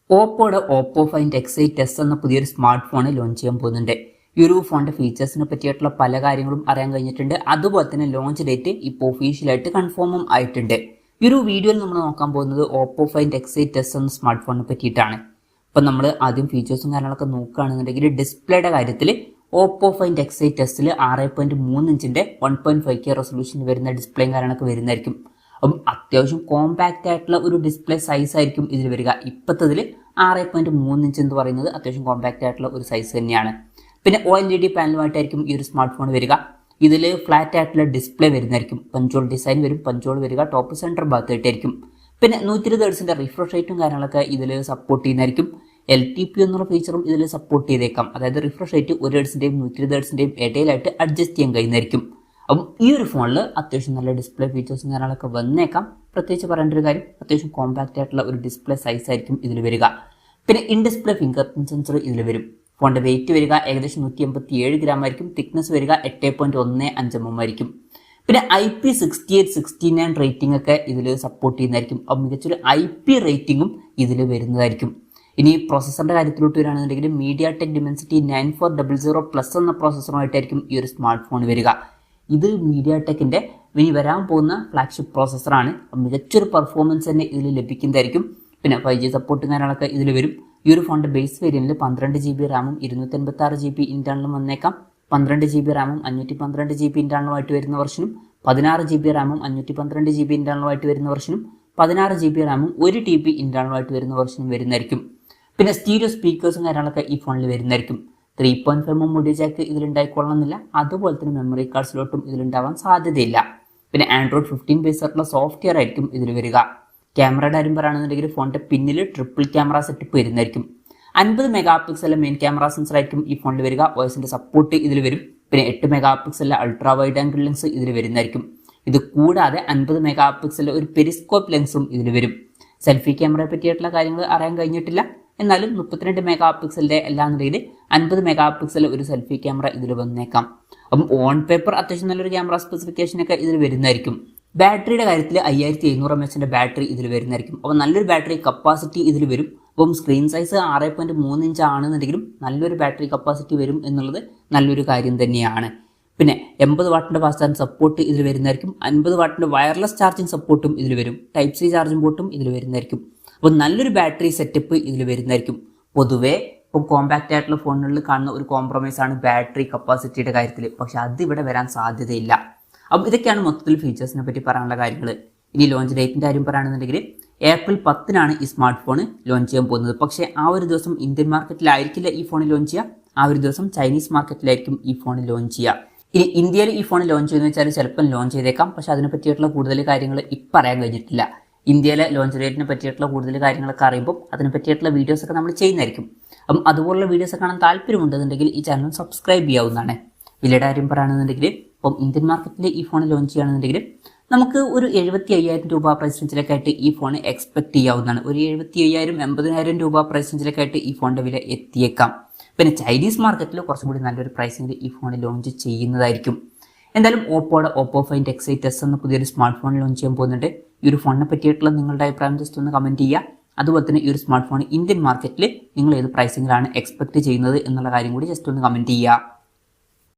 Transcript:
ഓപ്പോയുടെ Oppo find X8s എന്ന പുതിയൊരു smart phone launch ചെയ്യാൻ പോകുന്നുണ്ട്. ഈ ഒരു ഫോണിന്റെ ഫീച്ചേഴ്സിനെ പറ്റിയിട്ടുള്ള പല കാര്യങ്ങളും അറിയാൻ കഴിഞ്ഞിട്ടുണ്ട്. അതുപോലെ തന്നെ ലോഞ്ച് ഡേറ്റ് ഇപ്പോൾ ഒഫീഷ്യലായിട്ട് കൺഫേമും ആയിട്ടുണ്ട്. ഈ ഒരു വീഡിയോയിൽ നമ്മൾ നോക്കാൻ പോകുന്നത് ഓപ്പോ ഫൈൻഡ് X8s എന്ന സ്മാർട്ട് ഫോണിനെ പറ്റിയിട്ടാണ്. അപ്പം നമ്മൾ ആദ്യം ഫീച്ചേഴ്സും കാര്യങ്ങളൊക്കെ നോക്കുകയാണെന്നുണ്ടെങ്കിൽ ഡിസ്പ്ലേയുടെ കാര്യത്തിൽ ഓപ്പോ ഫൈൻഡ് X8sൽ 6.3 ഇഞ്ചിന്റെ 1.5K റെസൊല്യൂഷൻ വരുന്ന ഡിസ്പ്ലേയും കാര്യങ്ങളൊക്കെ വരുന്നതായിരിക്കും. അപ്പം അത്യാവശ്യം കോമ്പാക്റ്റ് ആയിട്ടുള്ള ഒരു ഡിസ്പ്ലേ സൈസ് ആയിരിക്കും ഇതിൽ വരിക. ഇപ്പോഴത്തതിൽ 6.3 ഇഞ്ച് എന്ന് പറയുന്നത് അത്യാവശ്യം കോമ്പാക്റ്റ് ആയിട്ടുള്ള ഒരു സൈസ് തന്നെയാണ്. പിന്നെ OLED പാനലുമായിട്ടായിരിക്കും ഈ ഒരു സ്മാർട്ട് ഫോൺ വരിക. ഇതിൽ ഫ്ലാറ്റ് ആയിട്ടുള്ള ഡിസ്പ്ലേ വരുന്നതായിരിക്കും. പഞ്ചോൾ ഡിസൈൻ വരും. പഞ്ചോൾ വരിക ടോപ്പ് സെൻറ്റർ ഭാഗത്തായിട്ടായിരിക്കും. പിന്നെ 120 ഹെർട്സിന്റെ റിഫ്രഷ് റേറ്റും കാര്യങ്ങളൊക്കെ ഇതിൽ സപ്പോർട്ട് ചെയ്യുന്നതായിരിക്കും. LTP എന്നുള്ള ഫീച്ചറും ഇതിൽ സപ്പോർട്ട് ചെയ്തേക്കാം. അതായത് റിഫ്രഷ് റേറ്റ് 1 ഹെർട്സിന്റെയും 120 ഹെർട്സിന്റെയും ഇടയിലായിട്ട് അഡ്ജസ്റ്റ് ചെയ്യാൻ കഴിയുന്നതായിരിക്കും. അപ്പം ഈ ഒരു ഫോണിൽ അത്യാവശ്യം നല്ല ഡിസ്പ്ലേ ഫീച്ചേഴ്സും കാര്യങ്ങളൊക്കെ വന്നേക്കാം. പ്രത്യേകിച്ച് പറയേണ്ട ഒരു കാര്യം, അത്യാവശ്യം കോമ്പാക്റ്റ് ആയിട്ടുള്ള ഒരു ഡിസ്പ്ലേ സൈസ് ആയിരിക്കും ഇതിൽ വരിക. പിന്നെ in display finger print sensor ഇതിൽ വരും. ഫോണിന്റെ വെയിറ്റ് വരിക ഏകദേശം 187 ഗ്രാം ആയിരിക്കും. തിക്നെസ് വരിക 8.15 mm ആയിരിക്കും. പിന്നെ IP68 69 റേറ്റിംഗ് ഒക്കെ ഇതിൽ സപ്പോർട്ട് ചെയ്യുന്നതായിരിക്കും. അപ്പം മികച്ചൊരു IP റേറ്റിംഗും ഇതിൽ വരുന്നതായിരിക്കും. ഇനി പ്രോസസ്സറിന്റെ കാര്യത്തിലോട്ട് വരികയാണെന്നുണ്ടെങ്കിൽ MediaTek Dimensity 9400+ എന്ന പ്രോസസ്സറുമായിട്ടായിരിക്കും ഈ ഒരു സ്മാർട്ട് ഫോൺ വരിക. ഇത് MediaTekന്റെ ഇനി വരാൻ പോകുന്ന ഫ്ലാഗ്ഷിപ്പ് പ്രോസസ്സറാണ്. മികച്ചൊരു പെർഫോമൻസ് തന്നെ ഇതിൽ ലഭിക്കുന്നതായിരിക്കും. പിന്നെ 5G സപ്പോർട്ടും കാര്യങ്ങളൊക്കെ ഇതിൽ വരും. ഈ ഒരു ഫോണിന്റെ ബേസ് വേരിയന്റിൽ 12GB റാമും 256GB ഇന്റേണലും വന്നേക്കാം. 12GB റാമും 512GB ഇന്റേണലുമായിട്ട് വരുന്ന വെർഷനും 16GB റാമും 512GB ഇന്റേണലുമായിട്ട് വരുന്ന വെർഷനും 16GB റാമും 1TB ഇന്റേണലുമായിട്ട് വരുന്ന വെർഷനും വരുന്നതായിരിക്കും. പിന്നെ സ്റ്റീരിയോ സ്പീക്കേഴ്സും കാര്യങ്ങളൊക്കെ ഈ ഫോണിൽ വരുന്നതായിരിക്കും. 3.5mm audio Jack ഇതിലുണ്ടായിക്കൊള്ളണമെന്നില്ല. അതുപോലെ തന്നെ മെമ്മറി കാർഡ് സ്ലോട്ടും ഇതിലുണ്ടാവാൻ സാധ്യതയില്ല. പിന്നെ ആൻഡ്രോയിഡ് 15 ബേസ് ആയിട്ടുള്ള സോഫ്റ്റ്വെയർ ആയിരിക്കും ഇതിൽ വരിക. ക്യാമറയുടെ കാര്യം പറയുകയാണെന്നുണ്ടെങ്കിൽ ഫോണിന്റെ പിന്നിൽ ട്രിപ്പിൾ ക്യാമറ സെറ്റപ്പ് വരുന്നതായിരിക്കും. 50 മെഗാപിക്സലിലെ മെയിൻ ക്യാമറ സെൻസർ ആയിരിക്കും ഈ ഫോണിൽ വരിക. OSന്റെ സപ്പോർട്ട് ഇതിൽ വരും. പിന്നെ 8 മെഗാപിക്സലിലെ അൾട്രാ വൈഡ് ആംഗിൾ ലെൻസ് ഇതിൽ വരുന്നതായിരിക്കും. ഇത് കൂടാതെ 50 മെഗാപിക്സലിലെ ഒരു പെരിസ്കോപ്പ് ലെൻസും ഇതിൽ വരും. സെൽഫി ക്യാമറയെ പറ്റിയിട്ടുള്ള കാര്യങ്ങൾ അറിയാൻ കഴിഞ്ഞിട്ടില്ല. എന്നാലും 32 മെഗാപിക്സലിന്റെ എല്ലാന്നുണ്ടെങ്കിൽ 50 മെഗാപിക്സൽ ഒരു സെൽഫി ക്യാമറ ഇതിൽ വന്നേക്കാം. അപ്പം ഓൺ പേപ്പർ അത്യാവശ്യം നല്ലൊരു ക്യാമറ സ്പെസിഫിക്കേഷൻ ഒക്കെ ഇതിൽ വരുന്നതായിരിക്കും. ബാറ്ററിയുടെ കാര്യത്തിൽ 5700 mAh ബാറ്ററി ഇതിൽ വരുന്നതായിരിക്കും. അപ്പം നല്ലൊരു ബാറ്ററി കപ്പാസിറ്റി ഇതിൽ വരും. അപ്പം സ്ക്രീൻ സൈസ് 6.3 ഇഞ്ച് ആണെന്നുണ്ടെങ്കിലും നല്ലൊരു ബാറ്ററി കപ്പാസിറ്റി വരും എന്നുള്ളത് നല്ലൊരു കാര്യം തന്നെയാണ്. പിന്നെ 80 വാട്ടിന്റെ ഫാസ്റ്റ് ചാർജിങ് സപ്പോർട്ട് ഇതിൽ വരുന്നതായിരിക്കും. 50 വാട്ടിന്റെ വയർലെസ് ചാർജിങ് സപ്പോർട്ടും ഇതിൽ വരും. Type-C ചാർജിങ് പോർട്ടും ഇതിൽ വരുന്നതായിരിക്കും. അപ്പോൾ നല്ലൊരു ബാറ്ററി സെറ്റപ്പ് ഇതിൽ വരുന്നതായിരിക്കും. പൊതുവേ ഇപ്പം കോമ്പാക്റ്റ് ആയിട്ടുള്ള ഫോണുകളിൽ കാണുന്ന ഒരു കോംപ്രമൈസ് ആണ് ബാറ്ററി കപ്പാസിറ്റിയുടെ കാര്യത്തിൽ. പക്ഷെ അതിവിടെ വരാൻ സാധ്യതയില്ല. അപ്പം ഇതൊക്കെയാണ് മൊത്തത്തിൽ ഫീച്ചേഴ്സിനെ പറ്റി പറയാനുള്ള കാര്യങ്ങൾ. ഇനി ലോഞ്ച് ഡേറ്റിൻ്റെ കാര്യം പറയുകയാണെന്നുണ്ടെങ്കിൽ ഏപ്രിൽ 10-നാണ് ഈ സ്മാർട്ട് ഫോൺ ലോഞ്ച് ചെയ്യാൻ പോകുന്നത്. പക്ഷേ ആ ഒരു ദിവസം ഇന്ത്യൻ മാർക്കറ്റിലായിരിക്കില്ല ഈ ഫോൺ ലോഞ്ച് ചെയ്യുക. ആ ഒരു ദിവസം ചൈനീസ് മാർക്കറ്റിലായിരിക്കും ഈ ഫോൺ ലോഞ്ച് ചെയ്യുക. ഇനി ഇന്ത്യയിൽ ഈ ഫോൺ ലോഞ്ച് ചെയ്യുന്ന വെച്ചാൽ ചിലപ്പം ലോഞ്ച് ചെയ്തേക്കാം. പക്ഷെ അതിനെ പറ്റിയിട്ടുള്ള കൂടുതൽ കാര്യങ്ങൾ ഇപ്പം അറിയാൻ കഴിഞ്ഞിട്ടില്ല. ഇന്ത്യയിലെ ലോഞ്ച് ഡേറ്റിനെ പറ്റിയിട്ടുള്ള കൂടുതൽ കാര്യങ്ങളൊക്കെ അറിയുമ്പോൾ അതിനെ പറ്റിയിട്ടുള്ള വീഡിയോസൊക്കെ നമ്മൾ ചെയ്യുന്നതായിരിക്കും. അപ്പം അതുപോലുള്ള വീഡിയോസ് കാണാൻ താല്പര്യമുണ്ടെന്നുണ്ടെങ്കിൽ ഈ ചാനൽ സബ്സ്ക്രൈബ് ചെയ്യാവുന്നതാണ്. വിലയുടെ കാര്യം പറയുകയാണെന്നുണ്ടെങ്കിൽ ഇപ്പം ഇന്ത്യൻ മാർക്കറ്റിൽ ഈ ഫോൺ ലോഞ്ച് ചെയ്യുകയാണെന്നുണ്ടെങ്കിൽ നമുക്ക് ഒരു 75,000 രൂപ പ്രൈസ് റേഞ്ചിലേക്കായിട്ട് ഈ ഫോൺ എക്സ്പെക്ട് ചെയ്യാവുന്നതാണ്. ഒരു 75,000-80,000 രൂപ പ്രൈസ് റേഞ്ചിലേക്കായിട്ട് ഈ ഫോണിൻ്റെ വില എത്തിയേക്കാം. പിന്നെ ചൈനീസ് മാർക്കറ്റിൽ കുറച്ചും കൂടി നല്ലൊരു പ്രൈസിൽ ഈ ഫോൺ ലോഞ്ച് ചെയ്യുന്നതായിരിക്കും. എന്തായാലും ഓപ്പോയുടെ ഓപ്പോ ഫൈൻഡ് X8s എന്ന പുതിയൊരു സ്മാർട്ട് ഫോൺ ലോഞ്ച് ചെയ്യാൻ പോകുന്നുണ്ട്. ഈ ഒരു ഫോണിനെ പറ്റിയിട്ടുള്ള നിങ്ങളുടെ അഭിപ്രായം ജസ്റ്റ് ഒന്ന് കമൻറ്റ് ചെയ്യുക. അതുപോലെ തന്നെ ഈ ഒരു സ്മാർട്ട് ഫോൺ ഇന്ത്യൻ മാർക്കറ്റിൽ നിങ്ങൾ ഏത് പ്രൈസിങ്ങിലാണ് എക്സ്പെക്ട് ചെയ്യുന്നത് എന്നുള്ള കാര്യം കൂടി ജസ്റ്റ് ഒന്ന് കമൻറ്റ് ചെയ്യുക.